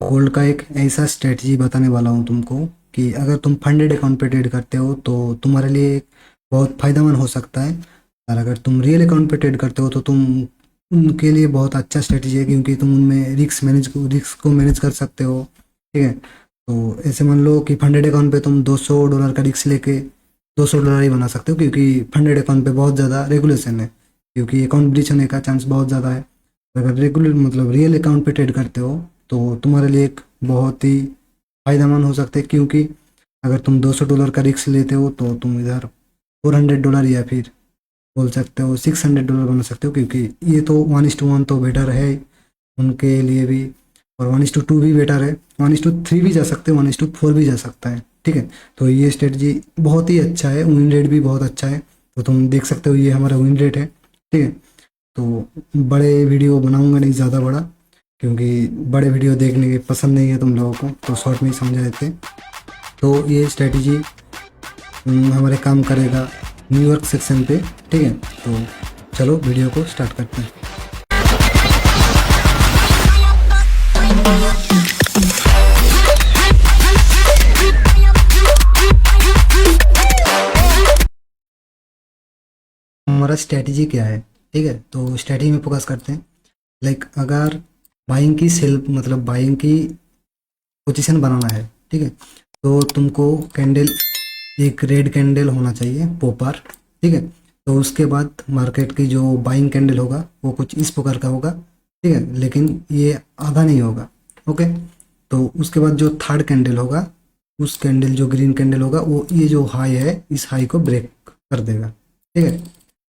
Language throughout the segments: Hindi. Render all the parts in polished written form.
गोल्ड का एक ऐसा स्ट्रेटजी बताने वाला हूँ तुमको कि अगर तुम फंडेड अकाउंट पे ट्रेड करते हो तो तुम्हारे लिए एक बहुत फायदेमंद हो सकता है। और अगर तुम रियल अकाउंट पे ट्रेड करते हो तो तुम उनके लिए बहुत अच्छा स्ट्रेटजी है, क्योंकि तुम उनमें रिस्क को मैनेज कर सकते हो। ठीक है, तो ऐसे मान लो कि फंडेड अकाउंट पे तुम $200 का रिस्क लेके $200 ही बना सकते हो, क्योंकि फंडेड अकाउंट पे बहुत ज़्यादा रेगुलेशन है, क्योंकि अकाउंट ब्रीच होने का चांस बहुत ज़्यादा है। अगर रेगुलर मतलब रियल अकाउंट पे ट्रेड करते हो तो तुम्हारे लिए एक बहुत ही फायदेमंद हो सकते हैं, क्योंकि अगर तुम $200 का रिस्क लेते हो तो तुम इधर $400 या फिर बोल सकते हो $600 बना सकते हो, क्योंकि ये तो 1:1 तो बेटर है उनके लिए भी, और 1:2 भी बेटर है, 1:3 भी जा सकते हैं, 1:4 भी जा सकता है। ठीक है, तो ये स्ट्रेटजी बहुत ही अच्छा है, विन रेट भी बहुत अच्छा है। तो तुम देख सकते हो ये हमारा विन रेट है। ठीक है, तो बड़े वीडियो बनाऊंगा नहीं ज़्यादा बड़ा, क्योंकि बड़े वीडियो देखने के पसंद नहीं है तुम लोगों को, तो शॉर्ट में ही समझा देते। तो ये स्ट्रेटजी हमारे काम करेगा न्यूयॉर्क सेक्शन पे। ठीक है, तो चलो वीडियो को स्टार्ट करते हैं। हमारा स्ट्रेटजी क्या है? ठीक है, तो स्ट्रेटजी में फोकस करते हैं। लाइक अगर बाइंग की सेल मतलब बाइंग की पोजीशन बनाना है, ठीक है, तो तुमको कैंडल एक रेड कैंडल होना चाहिए पोपर। ठीक है, तो उसके बाद मार्केट की जो बाइंग कैंडल होगा वो कुछ इस प्रकार का होगा। ठीक है, लेकिन ये आधा नहीं होगा। ओके, तो उसके बाद जो थर्ड कैंडल होगा, उस कैंडल जो ग्रीन कैंडल होगा वो ये जो हाई है इस हाई को ब्रेक कर देगा। ठीक है,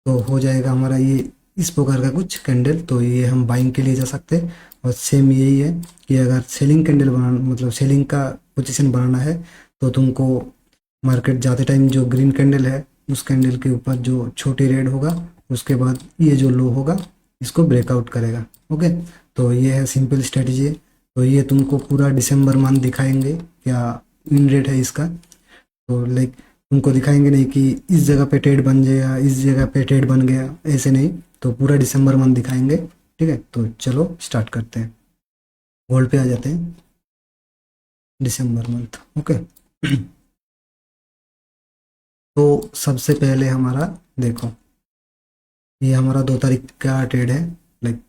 तो हो जाएगा हमारा ये इस प्रकार का कुछ कैंडल, तो ये हम बाइंग के लिए जा सकते हैं। और सेम यही है कि अगर सेलिंग कैंडल बनाना मतलब सेलिंग का पोजीशन बनाना है, तो तुमको मार्केट जाते टाइम जो ग्रीन कैंडल है उस कैंडल के ऊपर जो छोटी रेड होगा, उसके बाद ये जो लो होगा इसको ब्रेकआउट करेगा। ओके, तो ये है सिंपल स्ट्रेटजी है। तो ये तुमको पूरा दिसंबर मंथ दिखाएंगे क्या विन रेट है इसका। तो लाइक तुमको दिखाएंगे नहीं कि इस जगह पे ट्रेड बन गया, इस जगह पे ट्रेड बन गया, ऐसे नहीं। तो पूरा दिसंबर मंथ दिखाएंगे। ठीक है, तो चलो स्टार्ट करते हैं। गोल्ड पे आ जाते हैं। दिसंबर मंथ। ओके, तो सबसे पहले हमारा देखो, ये हमारा 2 तारीख का ट्रेड है। लाइक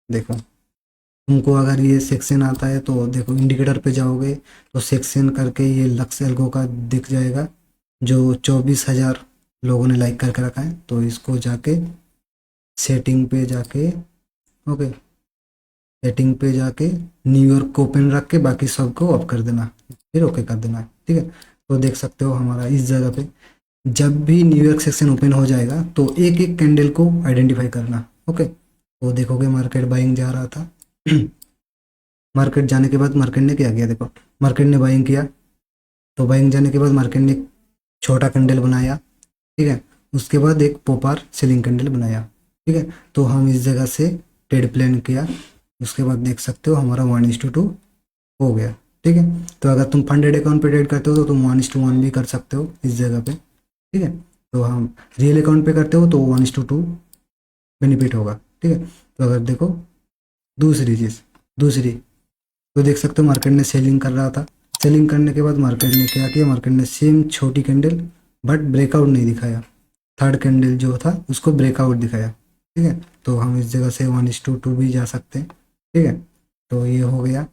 देखो, तुमको अगर ये सेक्शन आता है तो देखो इंडिकेटर पे जाओगे तो सेक्शन करके ये लक्स एल्गो का दिख जाएगा, जो 24,000 लोगों ने लाइक करके रखा है। तो इसको जाके सेटिंग पे जाके, ओके, सेटिंग पे जाके न्यूयॉर्क को ओपन रख के बाकी सबको ऑफ कर देना, फिर ओके कर देना। ठीक है, तो देख सकते हो हमारा इस जगह पे जब भी न्यूयॉर्क सेक्शन ओपन हो जाएगा तो एक एक कैंडल को आइडेंटिफाई करना। ओके, तो देखोगे मार्केट बाइंग जा रहा था। मार्केट जाने के बाद मार्केट ने क्या किया, देखो मार्केट ने बाइंग किया, तो बाइंग जाने के बाद मार्केट ने एक छोटा कैंडल बनाया। ठीक है, उसके बाद एक पोपार सेलिंग कैंडल बनाया। ठीक है, तो हम इस जगह से ट्रेड प्लान किया। उसके बाद देख सकते हो हमारा 1:2 हो गया। ठीक है, तो अगर तुम फंडेड अकाउंट पे ट्रेड करते हो तो तुम 1:1 भी कर सकते हो इस जगह पे। ठीक है, तो हम रियल अकाउंट पे करते हो तो 1:2 बेनिफिट होगा। ठीक है, तो अगर देखो दूसरी चीज़, दूसरी, तो देख सकते हो मार्केट ने सेलिंग कर रहा था। सेलिंग करने के बाद मार्केट ने क्या किया, मार्केट ने सेम छोटी कैंडल बट ब्रेकआउट नहीं दिखाया, थर्ड कैंडल जो था उसको ब्रेकआउट दिखाया। ठीक है, तो हम इस जगह से 1:2 भी जा सकते हैं। ठीक है, तो ये हो गया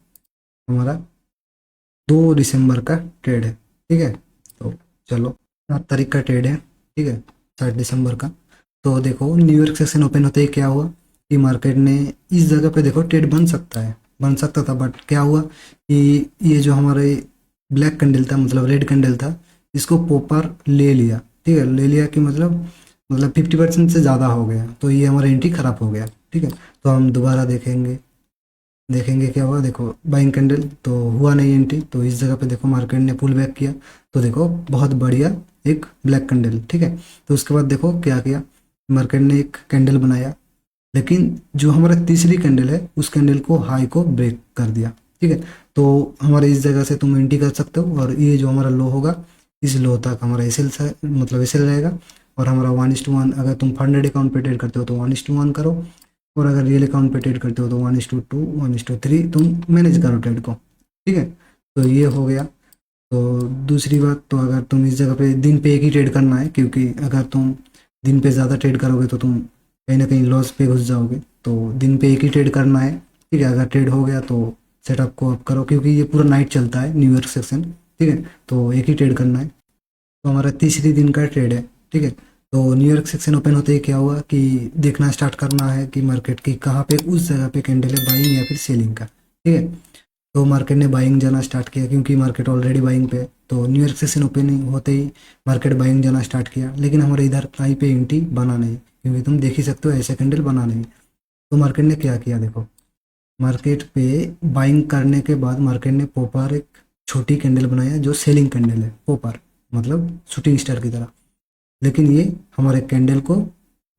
हमारा 2 दिसंबर का ट्रेड है। ठीक है, तो चलो 7 तारीख का ट्रेड है। ठीक है, 7 दिसंबर का। तो देखो न्यूयॉर्क सेशन ओपन होते ही क्या हुआ कि मार्केट ने इस जगह पे देखो ट्रेड बन सकता है, बन सकता था, बट क्या हुआ कि ये जो हमारे ब्लैक कैंडल था मतलब रेड कैंडल था, इसको पोपर ले लिया। ठीक है, ले लिया कि मतलब 50% से ज़्यादा हो गया, तो ये हमारा एंट्री खराब हो गया। ठीक है, तो हम दोबारा देखेंगे, देखेंगे क्या हुआ। देखो बाइंग कैंडल तो हुआ नहीं एंट्री, तो इस जगह पे देखो मार्केट ने पुल बैक किया, तो देखो बहुत बढ़िया एक ब्लैक कैंडल। ठीक है, तो उसके बाद देखो क्या किया, मार्केट ने एक कैंडल बनाया, लेकिन जो हमारा तीसरी कैंडल है उस कैंडल को हाई को ब्रेक कर दिया। ठीक है, तो हमारे इस जगह से तुम एंट्री कर सकते हो, और ये जो हमारा लो होगा इस लो तक हमारा एसएल मतलब एसएल रहेगा। और हमारा 1:1, अगर तुम फंडेड अकाउंट पे ट्रेड करते हो तो 1:1 करो, और अगर रियल अकाउंट पे ट्रेड करते हो तो 1:2 1:3 तुम मैनेज करो ट्रेड को। ठीक है, तो ये हो गया। तो दूसरी बात, तो अगर तुम इस जगह पे दिन पे एक ही ट्रेड करना है, क्योंकि अगर तुम दिन पे ज़्यादा ट्रेड करोगे तो तुम कहीं ना कहीं लॉस पे घुस जाओगे। तो दिन पे एक ही ट्रेड करना है, ठीक है। अगर ट्रेड हो गया तो सेटअप को अप करो, क्योंकि ये पूरा नाइट चलता है न्यूयॉर्क सेक्शन, ठीक है। तो एक ही ट्रेड करना है। तो हमारा तीसरी दिन का ट्रेड है, ठीक है। तो न्यूयॉर्क सेक्शन ओपन होते ही क्या हुआ कि देखना स्टार्ट करना है कि मार्केट की कहाँ पे उस जगह पे कैंडल है, बाइंग या फिर सेलिंग का, ठीक है। तो मार्केट ने बाइंग जाना स्टार्ट किया, क्योंकि मार्केट ऑलरेडी बाइंग पे है। तो न्यूयॉर्क सेशन ओपनिंग होते ही मार्केट बाइंग जाना स्टार्ट किया, लेकिन हमारे इधर प्राइस पे एंट्री बना नहीं, क्योंकि तुम देख ही सकते हो ऐसे कैंडल बना नहीं। तो मार्केट ने क्या किया देखो, मार्केट पे बाइंग करने के बाद मार्केट ने पोपर एक छोटी कैंडल बनाया जो सेलिंग कैंडल है, पोपर मतलब शूटिंग स्टार की तरह। लेकिन ये हमारे कैंडल को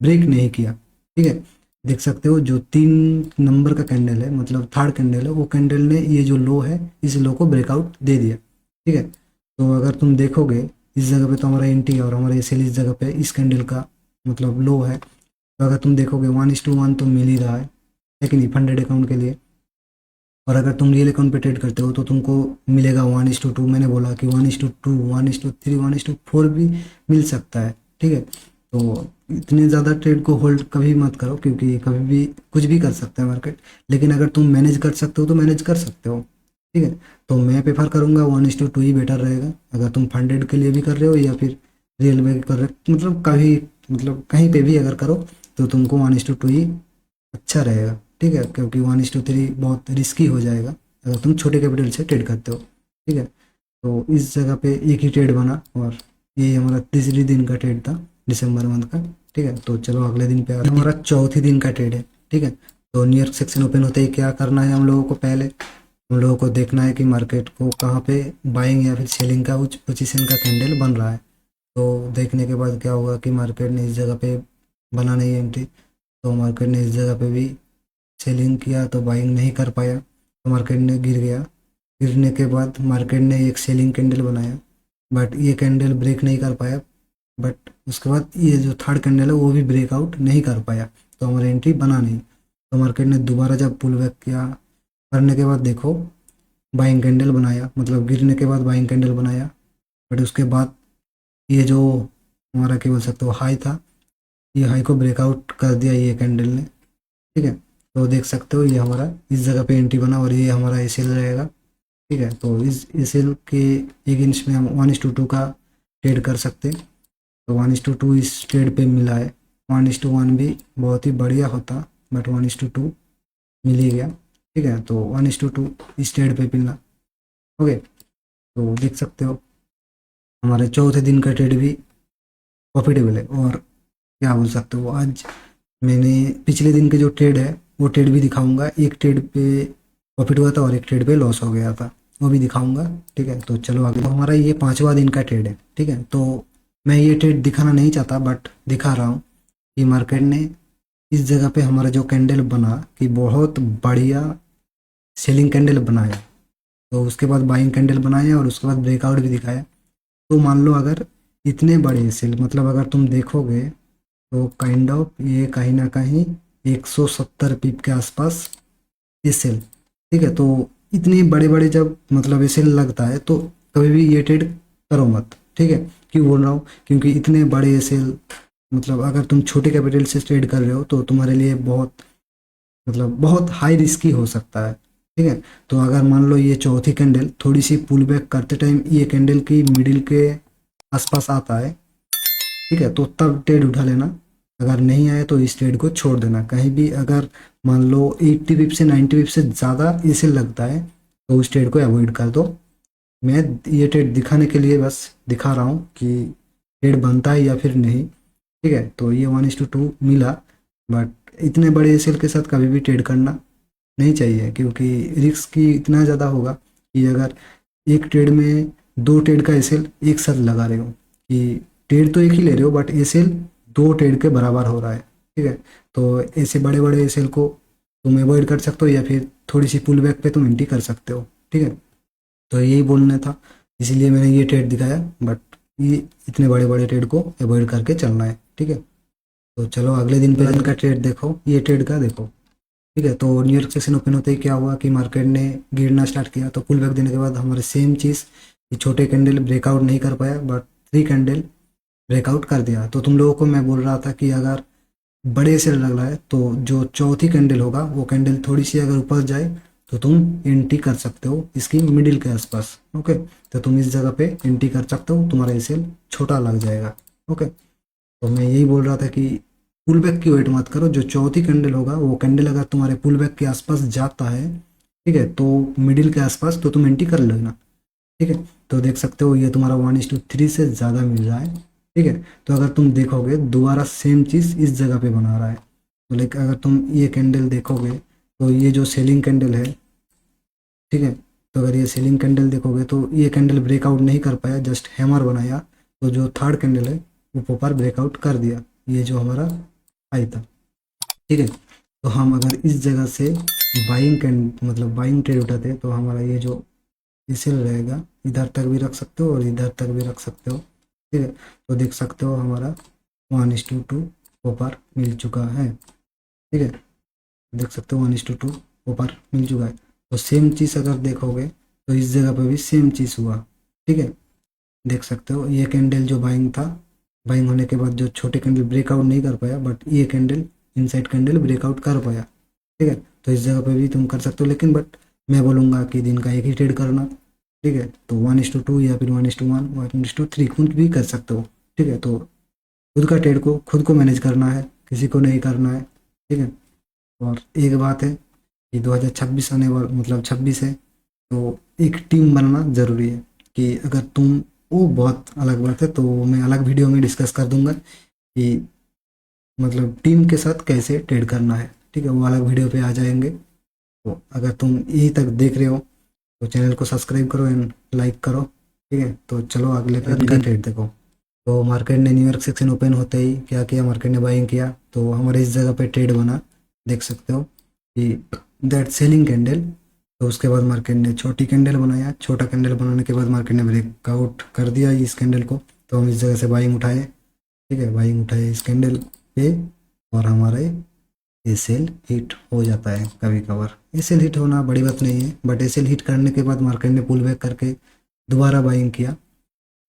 ब्रेक नहीं किया, ठीक है। देख सकते हो जो 3 नंबर का कैंडल है, मतलब थर्ड कैंडल है, वो कैंडल ने ये जो लो है इस लो को ब्रेकआउट दे दिया, ठीक है। तो अगर तुम देखोगे इस जगह पे तो हमारा एंट्री और हमारा सेल इस जगह पे इस कैंडल का मतलब लो है। तो अगर तुम देखोगे 1:1 तो मिल ही रहा है कि नहीं, फंडेड अकाउंट के लिए। और अगर तुम रियल अकाउंट पे ट्रेड करते हो तो तुमको मिलेगा 1:2। मैंने बोला कि 1:2, 1:3, 1:4 भी मिल सकता है, ठीक है। तो इतने ज़्यादा ट्रेड को होल्ड कभी मत करो, क्योंकि कभी भी कुछ भी कर सकता है मार्केट। लेकिन अगर तुम मैनेज कर सकते हो तो मैनेज कर सकते हो, ठीक है। तो मैं प्रेफर करूँगा 1:2 ही बेटर रहेगा, अगर तुम फंडेड के लिए भी कर रहे हो या फिर रियल में कर रहे हो, मतलब कभी मतलब कहीं पे भी अगर करो तो तुमको 1:2 ही अच्छा रहेगा, ठीक है। क्योंकि 1:3 बहुत रिस्की हो जाएगा अगर तुम छोटे कैपिटल से ट्रेड करते हो, ठीक है। तो इस जगह पे एक ही ट्रेड बना, और ये हमारा तीसरी दिन का ट्रेड था दिसंबर मंथ का, ठीक है। तो चलो अगले दिन पे आते हैं। हमारा चौथी दिन का ट्रेड है, ठीक है। तो न्यूयॉर्क सेक्शन ओपन होते ही क्या करना है हम लोगों को, पहले हम लोगों को देखना है कि मार्केट को कहाँ पे बाइंग या फिर सेलिंग का उच्च पोजीशन का कैंडल बन रहा है। तो देखने के बाद क्या होगा कि मार्केट ने इस जगह पे बना नहीं एंट्री, तो मार्केट ने इस जगह पे भी सेलिंग किया तो बाइंग नहीं कर पाया, तो मार्केट ने गिर गया। गिरने के बाद मार्केट ने एक सेलिंग कैंडल बनाया, बट ये कैंडल ब्रेक नहीं कर पाया। बट उसके बाद ये जो थर्ड कैंडल है वो भी ब्रेकआउट नहीं कर पाया, तो हमारा एंट्री बना नहीं। तो मार्केट ने दोबारा जब पुल बैक किया, करने के बाद देखो बाइंग कैंडल बनाया, मतलब गिरने के बाद बाइंग कैंडल बनाया। बट उसके बाद ये जो हमारा क्या बोल सकते हो हाई था, ये हाई को ब्रेकआउट कर दिया ये कैंडल ने, ठीक है। तो देख सकते हो ये हमारा इस जगह पे एंट्री बना, और ये हमारा एसएल रहेगा, ठीक है। तो इस एसएल के अगेंस्ट में हम 1:2 का ट्रेड कर सकते हैं। तो 1:2 इस ट्रेड पे मिला है। 1:1 भी बहुत ही बढ़िया होता, बट 1:2 मिल ही गया, ठीक है। तो 1:2 इस ट्रेड पे मिलना, ओके। तो देख सकते हो हमारे चौथे दिन का ट्रेड भी प्रॉफिटेबल है। और क्या बोल सकते हो, आज मैंने पिछले दिन के जो ट्रेड है वो ट्रेड भी दिखाऊंगा। एक ट्रेड पे प्रॉफिट हुआ था और एक ट्रेड पे लॉस हो गया था, वो भी दिखाऊंगा, ठीक है। तो चलो आगे, तो हमारा ये पांचवा दिन का ट्रेड है, ठीक है। तो मैं ये ट्रेड दिखाना नहीं चाहता बट दिखा रहा हूँ कि मार्केट ने इस जगह पे हमारा जो कैंडल बना कि बहुत बढ़िया सेलिंग कैंडल बनाया, तो उसके बाद बाइंग कैंडल बनाया और उसके बाद ब्रेकआउट भी दिखाया। तो मान लो अगर इतने बड़े सेल, मतलब अगर तुम देखोगे तो काइंड ऑफ ये कहीं ना कहीं 170 पिप के आसपास एसएल, ठीक है। तो इतने बड़े बड़े जब मतलब एसएल लगता है तो कभी भी ये ट्रेड करो मत, ठीक है। क्यों बोल रहा हूँ, क्योंकि इतने बड़े एसएल मतलब अगर तुम छोटे कैपिटल से ट्रेड कर रहे हो तो तुम्हारे लिए बहुत मतलब बहुत हाई रिस्की हो सकता है, ठीक है। तो अगर मान लो ये चौथी कैंडल थोड़ी सी पुल बैक करते टाइम ये कैंडल की मिडिल के आसपास आता है, ठीक है, तो तब ट्रेड उठा लेना। अगर नहीं आए तो इस ट्रेड को छोड़ देना। कहीं भी अगर मान लो 80 पिप से 90 पिप से ज़्यादा इसे लगता है तो उस ट्रेड को अवॉइड कर दो। मैं ये ट्रेड दिखाने के लिए बस दिखा रहा हूँ कि ट्रेड बनता है या फिर नहीं, ठीक है। तो ये 1:2 मिला, बट इतने बड़े एसएल के साथ कभी भी ट्रेड करना नहीं चाहिए, क्योंकि रिस्क की इतना ज़्यादा होगा कि अगर एक ट्रेड में दो ट्रेड का एसएल एक साथ लगा रहे हो, कि ट्रेड तो एक ही ले रहे हो बट एसएल दो ट्रेड के बराबर हो रहा है, ठीक है। तो ऐसे बड़े बड़े एसएल को तुम अवॉइड कर सकते हो या फिर थोड़ी सी पुल बैक पे तुम एंट्री कर सकते हो, ठीक है। तो यही बोलना था, इसीलिए मैंने ये ट्रेड दिखाया, बट ये इतने बड़े बड़े ट्रेड को अवॉइड करके चलना है, ठीक है। तो चलो अगले दिन पे दिन का ट्रेड देखो, ये ट्रेड का देखो, ठीक है। तो न्यूयॉर्क सेशन ओपन होते ही क्या हुआ कि मार्केट ने गिरना स्टार्ट किया, तो पुल बैक देने के बाद हमारे सेम चीज़ कि छोटे कैंडल ब्रेकआउट नहीं कर पाया, बट 3 कैंडल ब्रेकआउट कर दिया। तो तुम लोगों को मैं बोल रहा था कि अगर बड़े से लग रहा है तो जो चौथी कैंडल होगा वो कैंडल थोड़ी सी अगर ऊपर जाए तो तुम एंट्री कर सकते हो इसकी मिडिल के आसपास। ओके, तो तुम इस जगह पे एंट्री कर सकते हो, तुम्हारा एसएल छोटा लग जाएगा। ओके, तो मैं यही बोल रहा था कि पुल बैक की वेट मत करो, जो चौथी कैंडल होगा वो कैंडल अगर तुम्हारे पुल बैक के आसपास जाता है, ठीक है, तो मिडिल के आसपास तो तुम एंट्री कर लेना। ठीक है, तो देख सकते हो ये तुम्हारा 1:3 से ज़्यादा मिल रहा है। ठीक है, तो अगर तुम देखोगे दोबारा सेम चीज़ इस जगह पे बना रहा है, तो लाइक अगर तुम ये कैंडल देखोगे तो ये जो सेलिंग कैंडल है, ठीक है, तो अगर ये सेलिंग कैंडल देखोगे तो ये कैंडल ब्रेकआउट नहीं कर पाया, जस्ट हैमर बनाया। तो जो थर्ड कैंडल है वो प्रॉपर ब्रेकआउट कर दिया, ये जो हमारा हाई था। ठीक है, तो हम अगर इस जगह से बाइंग कैंड मतलब बाइंग ट्रेड उठाते तो हमारा ये जो इसे रहेगा, इधर तक भी रख सकते हो और इधर तक भी रख सकते हो। ठीक है, तो देख सकते हो हमारा 1:2 ऊपर मिल चुका है। ठीक है, देख सकते हो 1:2 ऊपर मिल चुका है। तो सेम चीज़ अगर देखोगे तो इस जगह पे भी सेम चीज़ हुआ। ठीक है, देख सकते हो ये कैंडल जो बाइंग था, बाइंग होने के बाद जो छोटे कैंडल ब्रेकआउट नहीं कर पाया, बट ये कैंडल इनसाइड कैंडल ब्रेकआउट कर पाया। ठीक है, तो इस जगह पे भी तुम कर सकते हो, लेकिन बट मैं बोलूँगा कि दिन का एक ही ट्रेड करना। ठीक है, तो 1:2 या फिर 1:1 1:3 खुद भी कर सकते हो। ठीक है, तो खुद का ट्रेड को खुद को मैनेज करना है, किसी को नहीं करना है। ठीक है, और एक बात है कि 2026 आने वाला मतलब 26 है, तो एक टीम बनना ज़रूरी है। कि अगर तुम वो बहुत अलग बात है, तो मैं अलग वीडियो में डिस्कस कर दूंगा कि मतलब टीम के साथ कैसे ट्रेड करना है। ठीक है, वो अलग वीडियो पे आ जाएंगे। तो अगर तुम यही तक देख रहे हो तो चैनल को सब्सक्राइब करो एंड लाइक करो। ठीक है, तो चलो अगले पे का ट्रेड देखो। तो मार्केट ने न्यूयॉर्क सेक्शन ओपन होते ही क्या किया, मार्केट ने बाइंग किया, तो हमारे इस जगह पे ट्रेड बना, देख सकते हो कि दैट सेलिंग कैंडल। तो उसके बाद मार्केट ने छोटी कैंडल बनाया, छोटा कैंडल बनाने के बाद मार्केट ने ब्रेकआउट कर दिया इस कैंडल को। तो हम इस जगह से बाइंग उठाए। ठीक है, बाइंग उठाए इस कैंडल पे, और हमारे ये सेल हिट हो जाता है कभी कभार। ये सेल हिट होना बड़ी बात नहीं है, बट ये सेल हिट करने के बाद मार्केट ने पुल बैक करके दोबारा बाइंग किया,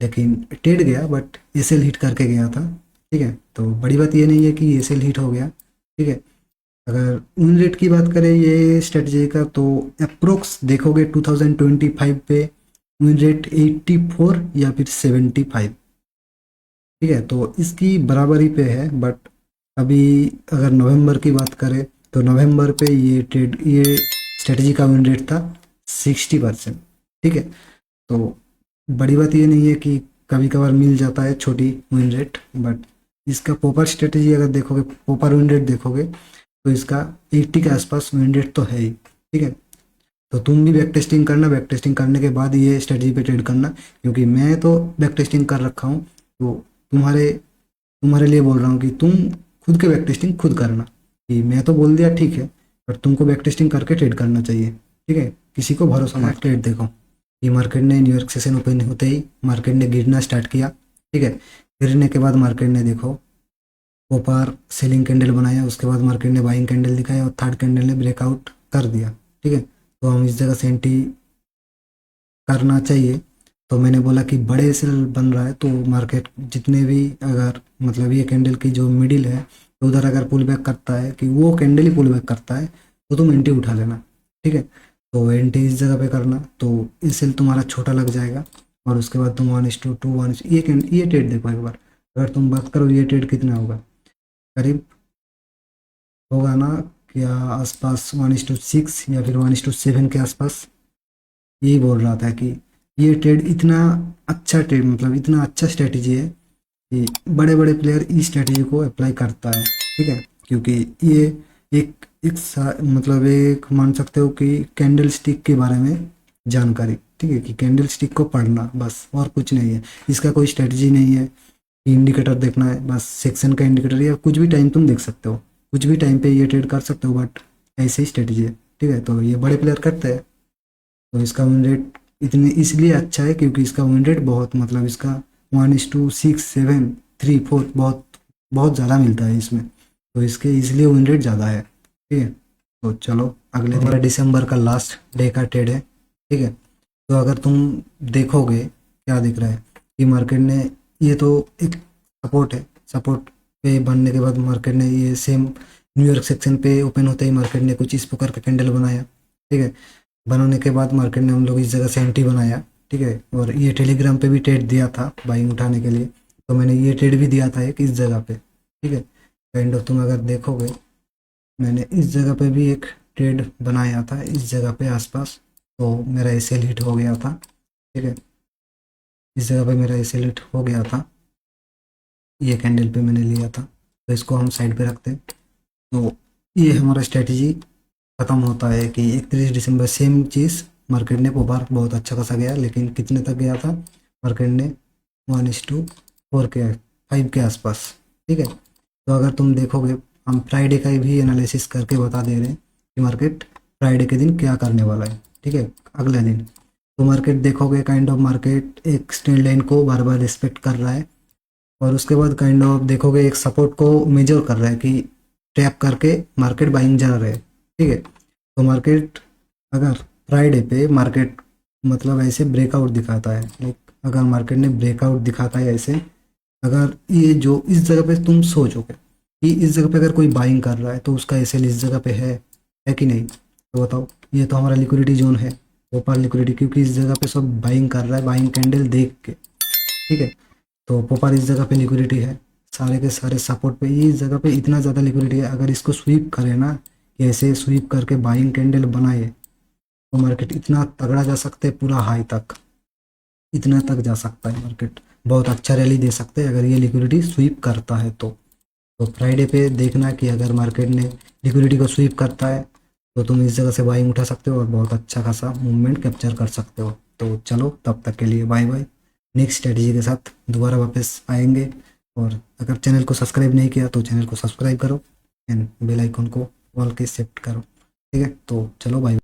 लेकिन ट्रेड गया बट ये सेल हिट करके गया था। ठीक है, तो बड़ी बात ये नहीं है कि ये सेल हिट हो गया। ठीक है, अगर विन रेट की बात करें ये स्ट्रेटजी का, तो अप्रोक्स देखोगे 2025 पे विन रेट 84 या फिर 75। ठीक है, तो इसकी बराबरी पे है, बट अभी अगर नवंबर की बात करें तो नवंबर पे ये स्ट्रेटजी का विन रेट था 60%। ठीक है, तो बड़ी बात ये नहीं है कि कभी कभार मिल जाता है छोटी विन रेट, बट इसका प्रॉपर स्ट्रेटजी अगर देखोगे, प्रॉपर विन रेट देखोगे तो इसका 80 के आसपास विन रेट तो है ही। ठीक है, तो तुम भी बैक टेस्टिंग करना, बैक टेस्टिंग करने के बाद ये स्ट्रेटजी पे ट्रेड करना, क्योंकि मैं तो बैक टेस्टिंग कर रखा हूँ। तो तुम्हारे तुम्हारे लिए बोल रहा हूँ कि तुम खुद के बैक टेस्टिंग खुद करना। कि मैं तो बोल दिया ठीक है, पर तुमको बैक टेस्टिंग करके ट्रेड करना चाहिए। ठीक है, किसी को भरोसा मत। ट्रेड देखो, ये मार्केट ने न्यूयॉर्क सेशन ओपन होते ही मार्केट ने गिरना स्टार्ट किया। ठीक है, गिरने के बाद मार्केट ने देखो ऊपर सेलिंग कैंडल बनाया, उसके बाद मार्केट ने बाइंग कैंडल दिखाया और थर्ड कैंडल ने ब्रेकआउट कर दिया। ठीक है, तो हम इस जगह से एंट्री करना चाहिए। तो मैंने बोला कि बड़े सेल बन रहा है तो मार्केट जितने भी अगर मतलब ये कैंडल की जो मिडिल है तो उधर अगर पुल बैक करता है, कि वो कैंडल ही पुल बैक करता है, तो तुम एंट्री उठा लेना। ठीक है, तो एंट्री इस जगह पे करना, तो ये सेल तुम्हारा छोटा लग जाएगा, और उसके बाद तुम 1:2 ये ट्रेड देखो एक बार। अगर तुम बात करो ये ट्रेड कितना होगा, करीब होगा ना क्या आसपास 1:6 या फिर 1:7 के आसपास। यही बोल रहा था कि ये ट्रेड इतना अच्छा ट्रेड मतलब इतना अच्छा स्ट्रेटजी है कि बड़े बड़े प्लेयर इस स्ट्रेटजी को अप्लाई करता है। ठीक है, क्योंकि ये एक मतलब एक मान सकते हो कि कैंडल स्टिक के बारे में जानकारी। ठीक है, कि कैंडल स्टिक को पढ़ना बस, और कुछ नहीं है। इसका कोई स्ट्रेटजी नहीं है कि इंडिकेटर देखना है, बस सेक्शन का इंडिकेटर या कुछ भी टाइम तुम देख सकते हो, कुछ भी टाइम पे ये ट्रेड कर सकते हो, बट ऐसे ही स्ट्रेटजी है। ठीक है, तो ये बड़े प्लेयर करते हैं। तो इसका विन रेट इतने इसलिए अच्छा है क्योंकि इसका विन रेट बहुत मतलब इसका 1:6, 7, 3, 4 बहुत बहुत ज़्यादा मिलता है इसमें, तो इसके इसलिए विन रेट ज़्यादा है। ठीक है, तो चलो अगले दिन, हमारा दिसंबर का लास्ट डे का ट्रेड है, ठीक है। तो अगर तुम देखोगे क्या दिख रहा है कि मार्केट ने, ये तो एक सपोर्ट है, सपोर्ट पे बनने के बाद मार्केट ने ये सेम न्यूयॉर्क सेक्शन पे ओपन होते ही मार्केट ने कुछ इस प्रकार का कैंडल बनाया, ठीक है। बनाने के बाद मार्केट ने हम लोग इस जगह से एंट्री बनाया, ठीक है। और ये टेलीग्राम पे भी ट्रेड दिया था बाइंग उठाने के लिए, तो मैंने ये ट्रेड भी दिया था एक इस जगह पे, ठीक है। काइंड ऑफ तुम अगर देखोगे मैंने इस जगह पे भी एक ट्रेड बनाया था इस जगह पे आसपास, तो मेरा एसएल हिट हो गया था, ठीक है। इस जगह पे मेरा एसएल हिट हो गया था, ये कैंडल पे मैंने लिया था, तो इसको हम साइड पे रखते हैं। तो ये हमारा स्ट्रेटजी खत्म होता है कि 31 दिसंबर सेम चीज़ मार्केट ने बार बहुत अच्छा खासा गया, लेकिन कितने तक गया था मार्केट ने 1:4 के 5 के आसपास, ठीक है। तो अगर तुम देखोगे हम फ्राइडे का भी एनालिसिस करके बता दे रहे हैं कि मार्केट फ्राइडे के दिन क्या करने वाला है, ठीक है। अगले दिन तो मार्केट देखोगे काइंड ऑफ मार्केट एक स्ट्रेट लाइन को बार बार रिस्पेक्ट कर रहा है, और उसके बाद काइंड ऑफ देखोगे एक सपोर्ट को मेजर कर रहा है कि टैप करके मार्केट बाइंग जा रहा है, ठीक है। तो मार्केट अगर फ्राइडे पे मार्केट मतलब ऐसे ब्रेकआउट दिखाता है, लाइक अगर मार्केट ने ब्रेकआउट दिखाता है ऐसे, अगर ये जो इस जगह पे तुम सोचोगे कि इस जगह पे अगर कोई बाइंग कर रहा है तो उसका एसएल इस जगह पे है कि नहीं, तो बताओ। ये तो हमारा लिक्विडिटी जोन है, ओपन लिक्विडिटी, क्योंकि इस जगह पे सब बाइंग कर रहा है बाइंग कैंडल देख के, ठीक है। तो पोपार इस जगह पे लिक्विडिटी है, सारे के सारे सपोर्ट पे ये इस जगह पे इतना ज़्यादा लिक्विडिटी है, अगर इसको स्वीप करे ना कि ऐसे स्वीप करके बाइंग कैंडल बनाए तो मार्केट इतना तगड़ा जा सकते हैं, पूरा हाई तक, इतना तक जा सकता है मार्केट, बहुत अच्छा रैली दे सकते हैं अगर ये लिक्विडिटी स्वीप करता है तो फ्राइडे पे देखना कि अगर मार्केट ने लिक्विडिटी को स्वीप करता है तो तुम इस जगह से बाइंग उठा सकते हो और बहुत अच्छा खासा मूवमेंट कैप्चर कर सकते हो। तो चलो तब तक के लिए बाय बाय, नेक्स्ट स्ट्रेटजी के साथ दोबारा वापस आएंगे। और अगर चैनल को सब्सक्राइब नहीं किया तो चैनल को सब्सक्राइब करो एंड बेल आइकन को ऑल के शिफ्ट करो, ठीक है। तो चलो बाय।